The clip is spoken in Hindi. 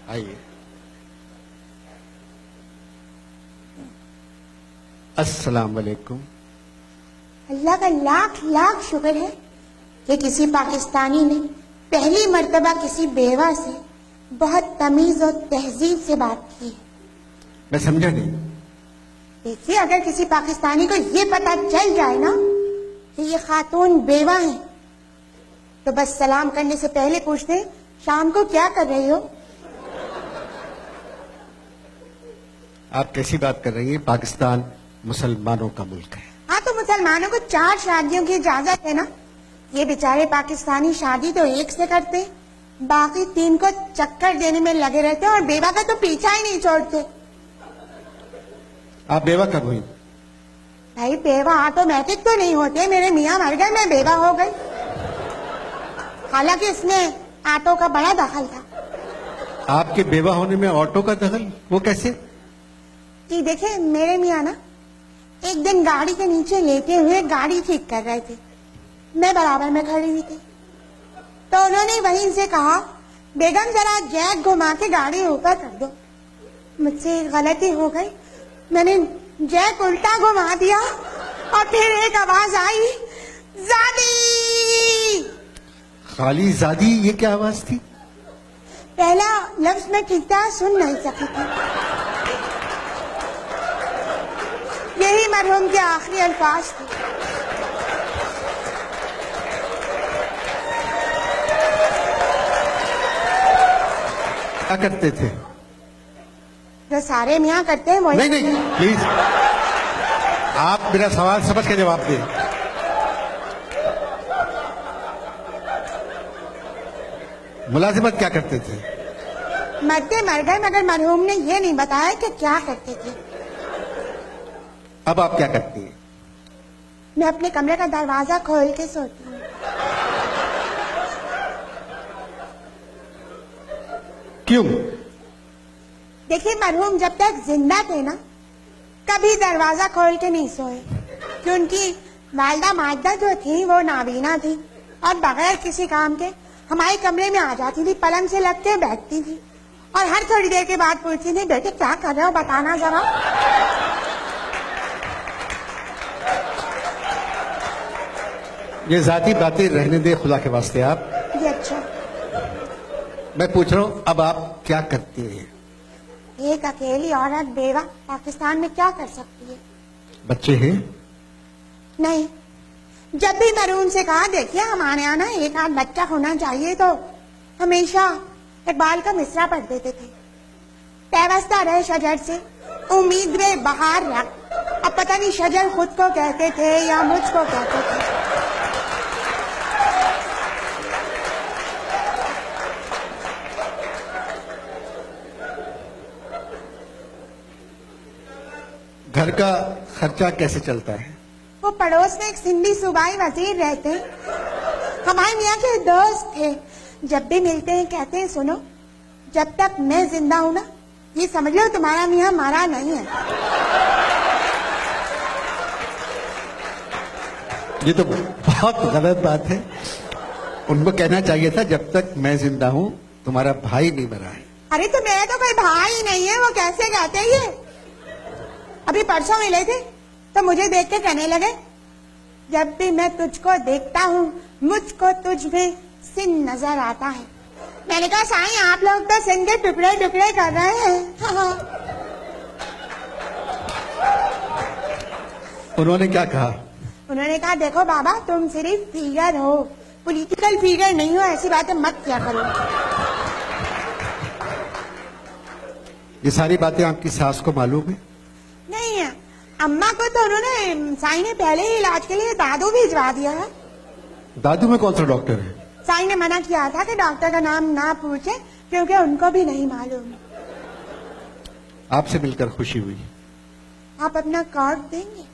आइए। अस्सलाम वालेकुम। अल्लाह का लाख लाख शुक्र है कि किसी पाकिस्तानी ने पहली मर्तबा किसी बेवा से बहुत तमीज और तहजीब से बात की है। मैं समझा नहीं। देखिए, अगर किसी पाकिस्तानी को ये पता चल जाए ना कि ये खातून बेवा है, तो बस सलाम करने से पहले पूछते शाम को क्या कर रही हो। आप कैसी बात कर रही हैं? पाकिस्तान मुसलमानों का मुल्क है। हाँ, तो मुसलमानों को 4 शादियों की इजाजत है ना। ये बेचारे पाकिस्तानी शादी तो एक से करते, बाकी 3 को चक्कर देने में लगे रहते और बेवा का तो पीछा ही नहीं छोड़ते। आप बेवा कब हुई? भाई, बेवा ऑटोमेटिक तो नहीं होते। मेरे मियाँ मर गए, मैं बेवा हो गई। हालांकि इसमें ऑटो का बड़ा दखल था। आपके बेवा होने में ऑटो का दखल? वो कैसे? कि देखिए, मेरे मियाँ ना एक दिन गाड़ी के नीचे लेटे हुए गाड़ी ठीक कर रहे थे। मैं बराबर में खड़ी हुई थी, तो उन्होंने वहीं से कहा, बेगम जरा जैक घुमा के गाड़ी ऊपर कर दो। मुझसे गलती हो गई, मैंने जैक उल्टा घुमा दिया और फिर एक आवाज आई, ज़ादी। खाली ज़ादी, ये क्या आवाज थी? पहला लफ्ज मैं ठीक तरह सुन नहीं सकी थी। यही मरहूम के आखिरी अल्फाज थे। क्या करते थे? जो सारे मियाँ करते हैं वही। नहीं, प्लीज आप मेरा सवाल समझ के जवाब दें। मुलाजिमत क्या करते थे? मरते मर गए, मगर मरहूम ने ये नहीं बताया कि क्या करते थे। अब आप क्या करती हैं? मैं अपने कमरे का दरवाजा खोल के सोती हूँ। क्यों? देखिए, मरहूम जब तक जिंदा थे ना, कभी दरवाजा खोल के नहीं सोए, कि उनकी वालदा माजदा जो थी वो नाबीना थी और बगैर किसी काम के हमारे कमरे में आ जाती थी, पलंग से लग के बैठती थी और हर थोड़ी देर के बाद पूछती थी, बेटे क्या कर रहे हो, बताना जरा। ये जाती बातें रहने दे खुदा के वास्ते। आप ये अच्छा। मैं पूछ रहा हूँ, अब आप क्या करती हैं? एक अकेली औरत बेवा पाकिस्तान में क्या कर सकती है? बच्चे हैं? नहीं। जब भी मरहूम से कहा, देखिए हमारे यहाँ ना एक आध बच्चा होना चाहिए, तो हमेशा इकबाल का मिसरा पढ़ देते थे, पैवस्ता रहे शजर से उम्मीद में बहार रख। अब पता नहीं शजर खुद को कहते थे या मुझको कहते थे। घर का खर्चा कैसे चलता है? वो पड़ोस में एक सिंधी सूबाई वजीर रहते हैं, हमारे मियाँ के दोस्त थे। जब भी मिलते हैं कहते हैं, सुनो, जब तक मैं जिंदा हूं ना, ये समझ लो तुम्हारा मियाँ मरा नहीं है। ये तो बहुत गलत बात है। उनको कहना चाहिए था, जब तक मैं जिंदा हूँ तुम्हारा भाई नहीं मरा है। अरे तो मेरा तो कोई भाई नहीं है, वो कैसे कहते हैं ये? अभी परसों मिले थे तो मुझे देख के कहने लगे, जब भी मैं तुझको देखता हूँ मुझको तुझ में सिंध नजर आता है। मैंने कहा, साईं आप लोग तो सिंध के टुकड़े टुकड़े कर रहे हैं। हाँ। उन्होंने क्या कहा? उन्होंने कहा, देखो बाबा, तुम सिर्फ फिगर हो, पॉलिटिकल फिगर नहीं हो, ऐसी बातें मत किया करो। ये सारी बातें आपकी सास को मालूम है? नहीं है, अम्मा को तो उन्होंने, साईं ने पहले ही इलाज के लिए दादू भिजवा दिया है। दादू में कौन सा डॉक्टर है? साईं ने मना किया था कि डॉक्टर का नाम ना पूछे, क्योंकि उनको भी नहीं मालूम। आपसे मिलकर खुशी हुई। आप अपना कार्ड देंगे?